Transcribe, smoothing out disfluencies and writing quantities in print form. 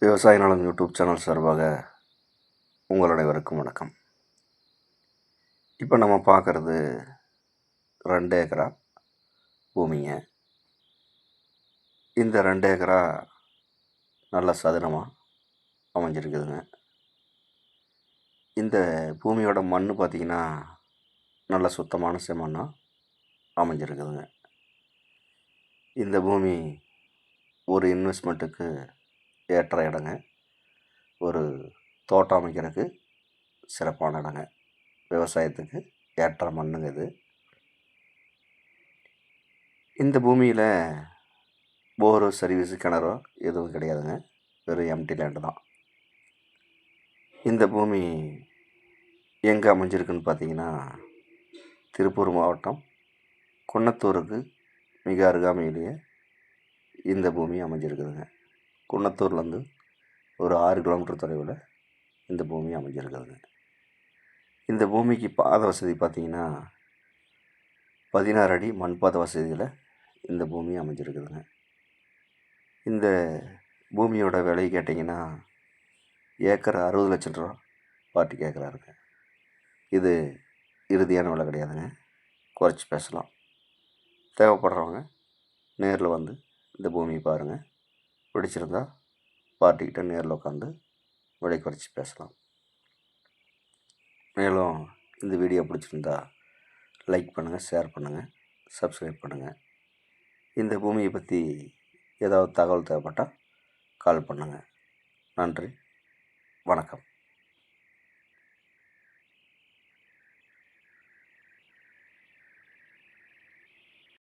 விவசாய நலம் YouTube channel சார்பாக உங்கள் அனைவருக்கும் வணக்கம். இப்போ நம்ம பார்க்குறது 2 ஏக்கரா பூமிங்க. இந்த 2 ஏக்கரா நல்ல சதுரமாக அமைஞ்சிருக்குதுங்க. இந்த பூமியோட மண் பார்த்திங்கன்னா நல்ல சுத்தமான செம்மண்ணாக அமைஞ்சிருக்குதுங்க. இந்த பூமி ஒரு இன்வெஸ்ட்மெண்ட்டுக்கு ஏற்ற இடங்க. ஒரு தோட்டம் அமைக்கிறதுக்கு சிறப்பான இடங்க. விவசாயத்துக்கு ஏற்ற மண்ணுங்க இது. இந்த பூமியில் போரு சர்வீஸு கிணறோ எதுவும் கிடையாதுங்க. வெறும் எம்டி லேண்டு தான். இந்த பூமி எங்கே அமைஞ்சிருக்குன்னு பார்த்தீங்கன்னா, திருப்பூர் மாவட்டம் குன்னத்தூருக்கு மிக அருகாமையிலேயே இந்த பூமி அமைஞ்சிருக்குதுங்க. குன்னத்தூர்லேருந்து ஒரு 6 கிலோமீட்டர் தொலைவில் இந்த பூமி அமைஞ்சிருக்குதுங்க. இந்த பூமிக்கு பாதை வசதி பார்த்திங்கன்னா 16 அடி மண் பாதை வசதியில் இந்த பூமி அமைஞ்சிருக்குதுங்க. இந்த பூமியோட விலை கேட்டிங்கன்னா ஏக்கர் 60 லட்சம் ரூபா பார்ட்டி கேட்குறாருங்க. இது இறுதியான விலை கிடையாதுங்க. குறைச்சி பேசலாம். தேவைப்படுறவங்க நேரில் வந்து இந்த பூமியை பாருங்கள். பிடிச்சிருந்தா பார்ட்டிக்கிட்ட நேரில் உட்காந்து விலை குறைச்சி பேசலாம். மேலும் இந்த வீடியோ பிடிச்சிருந்தா லைக் பண்ணுங்கள், ஷேர் பண்ணுங்கள், சப்ஸ்கிரைப் பண்ணுங்கள். இந்த பூமியை பற்றி ஏதாவது தகவல் தேவைப்பட்டால் கால் பண்ணுங்கள். நன்றி, வணக்கம்.